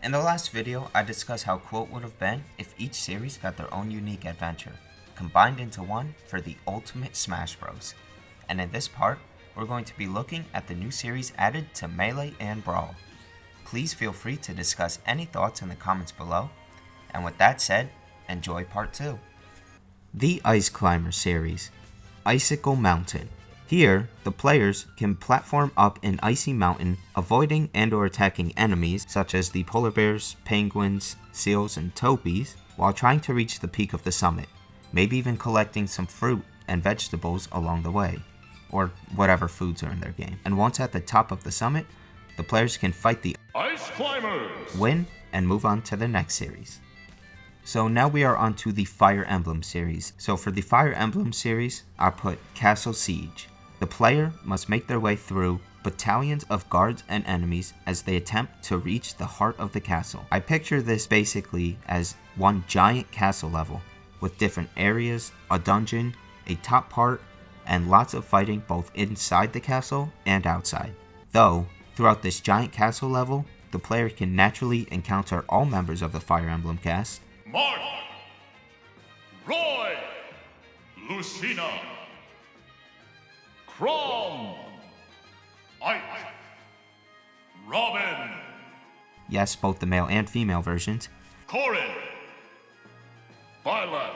In the last video, I discussed how cool it would have been if each series got their own unique adventure, combined into one for the ultimate Smash Bros. And in this part, we're going to be looking at the new series added to Melee and Brawl. Please feel free to discuss any thoughts in the comments below, and with that said, enjoy part 2. The Ice Climber series, Icicle Mountain. Here, the players can platform up an icy mountain, avoiding and or attacking enemies such as the polar bears, penguins, seals, and topies, while trying to reach the peak of the summit, maybe even collecting some fruit and vegetables along the way, or whatever foods are in their game. And once at the top of the summit, the players can fight the Ice Climbers, win, and move on to the next series. So now we are on to the Fire Emblem series. So for the Fire Emblem series, I put Castle Siege. The player must make their way through battalions of guards and enemies as they attempt to reach the heart of the castle. I picture this basically as one giant castle level with different areas, a dungeon, a top part, and lots of fighting both inside the castle and outside. Though, throughout this giant castle level, the player can naturally encounter all members of the Fire Emblem cast: Mark, Roy, Lucina, Crom, Ike, Robin. Yes, both the male and female versions. Corin, Violet.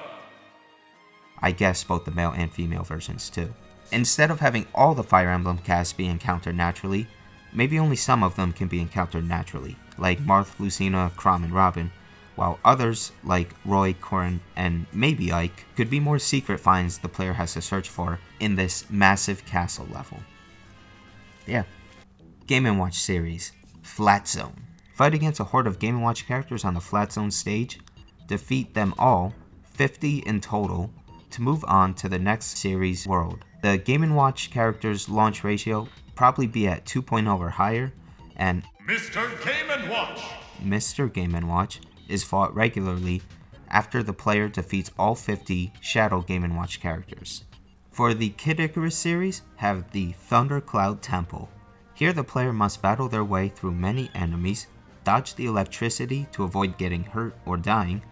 I guess both the male and female versions too. Instead of having all the Fire Emblem cast be encountered naturally, maybe only some of them can be encountered naturally, like Marth, Lucina, Crom, and Robin, while others, like Roy, Corin, and maybe Ike, could be more secret finds the player has to search for in this massive castle level. Yeah. Game & Watch series, Flat Zone. Fight against a horde of Game & Watch characters on the Flat Zone stage, defeat them all, 50 in total, to move on to the next series world. The Game & Watch characters' launch ratio probably be at 2.0 or higher, and Mr. Game & Watch. Mr. Game & Watch is fought regularly after the player defeats all 50 Shadow Game & Watch characters. For the Kid Icarus series, have the Thundercloud Temple. Here the player must battle their way through many enemies, dodge the electricity to avoid getting hurt or dying,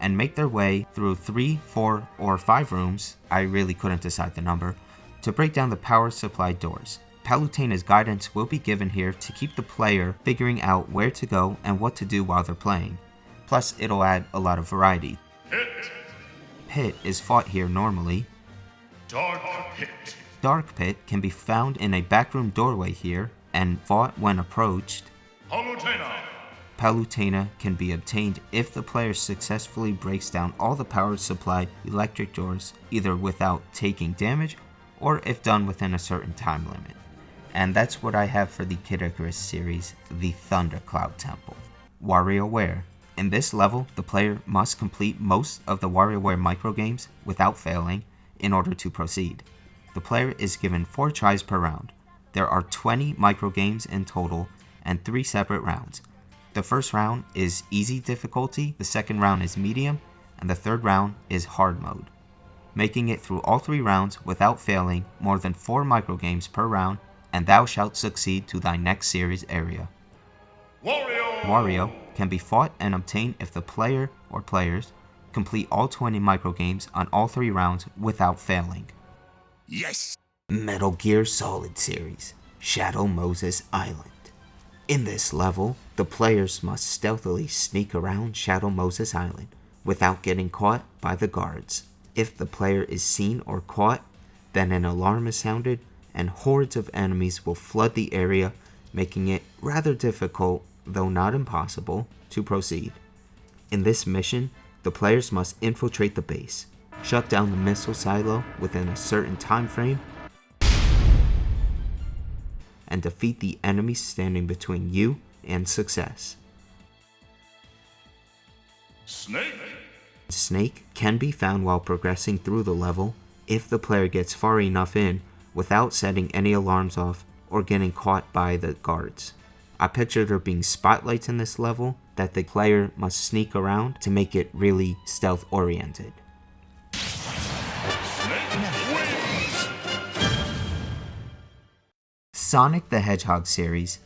and make their way through 3, 4, or 5 rooms, I really couldn't decide the number, to break down the power supply doors. Palutena's guidance will be given here to keep the player figuring out where to go and what to do while they're playing. Plus, it'll add a lot of variety. Pit is fought here normally. Dark Pit. Dark Pit can be found in a backroom doorway here and fought when approached. Palutena. Palutena can be obtained if the player successfully breaks down all the power supply electric doors, either without taking damage or if done within a certain time limit. And that's what I have for the Kid Icarus series, the Thundercloud Temple. WarioWare. In this level, the player must complete most of the WarioWare microgames without failing in order to proceed. The player is given 4 tries per round. There are 20 microgames in total and 3 separate rounds. The first round is easy difficulty, the second round is medium, and the third round is hard mode. Making it through all 3 rounds without failing more than 4 microgames per round, and thou shalt succeed to thy next series area. Wario can be fought and obtained if the player or players complete all 20 microgames on all 3 rounds without failing. Yes! Metal Gear Solid series, Shadow Moses Island. In this level, the players must stealthily sneak around Shadow Moses Island without getting caught by the guards. If the player is seen or caught, then an alarm is sounded and hordes of enemies will flood the area, making it rather difficult, though not impossible, to proceed. In this mission, the players must infiltrate the base, shut down the missile silo within a certain time frame, and defeat the enemies standing between you and success. Snake. Snake can be found while progressing through the level if the player gets far enough in without setting any alarms off or getting caught by the guards. I picture there being spotlights in this level that the player must sneak around to make it really stealth oriented. Sonic the Hedgehog series,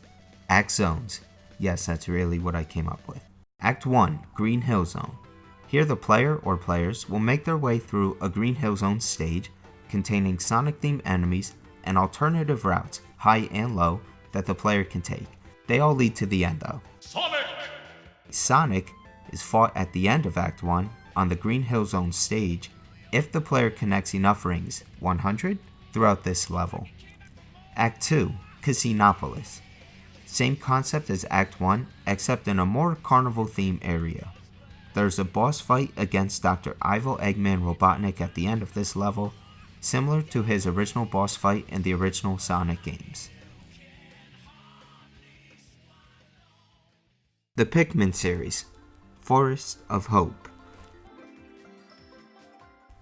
Act Zones. Yes, that's really what I came up with. Act 1, Green Hill Zone. Here the player or players will make their way through a Green Hill Zone stage containing Sonic-themed enemies and alternative routes, high and low, that the player can take. They all lead to the end though. Sonic is fought at the end of Act 1 on the Green Hill Zone stage if the player connects enough rings, 100, throughout this level. Act 2, Casinopolis. Same concept as Act 1, except in a more carnival theme area. There's a boss fight against Dr. Evil Eggman Robotnik at the end of this level, similar to his original boss fight in the original Sonic games. The Pikmin series, Forest of Hope.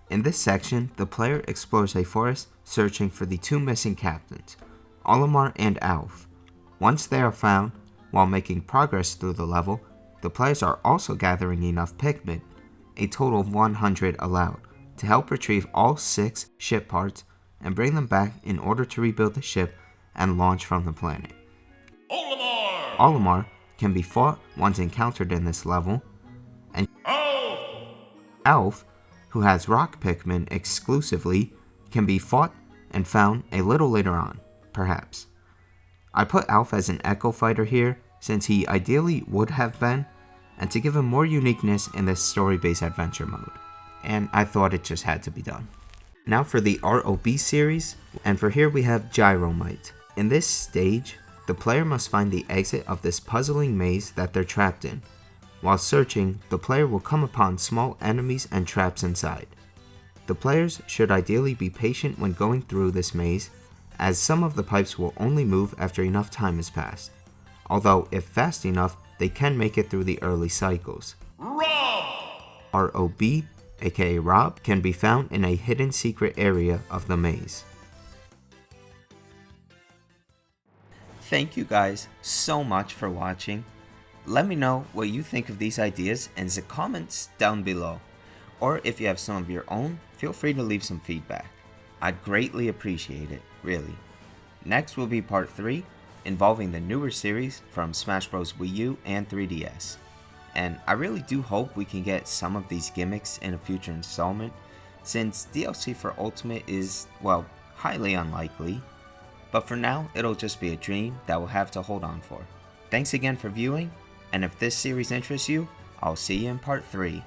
In this section, the player explores a forest searching for the two missing captains, Olimar and Alf. Once they are found, while making progress through the level, the players are also gathering enough Pikmin, a total of 100 allowed, to help retrieve all 6 ship parts and bring them back in order to rebuild the ship and launch from the planet. Olimar can be fought once encountered in this level, and Alf, who has rock Pikmin exclusively, can be fought and found a little later on, perhaps. I put Alf as an Echo Fighter here since he ideally would have been, and to give him more uniqueness in this story-based adventure mode, and I thought it just had to be done. Now for the R.O.B series, and for here we have Gyromite. In this stage, the player must find the exit of this puzzling maze that they're trapped in. While searching, the player will come upon small enemies and traps inside. The players should ideally be patient when going through this maze, as some of the pipes will only move after enough time has passed. Although, if fast enough, they can make it through the early cycles. R.O.B, aka R.O.B, can be found in a hidden secret area of the maze. Thank you guys so much for watching. Let me know what you think of these ideas in the comments down below. Or if you have some of your own, feel free to leave some feedback. I'd greatly appreciate it, really. Next will be part 3, involving the newer series from Smash Bros. Wii U and 3DS. And I really do hope we can get some of these gimmicks in a future installment, since DLC for Ultimate is, well, highly unlikely. But for now, it'll just be a dream that we'll have to hold on for. Thanks again for viewing, and if this series interests you, I'll see you in part 3.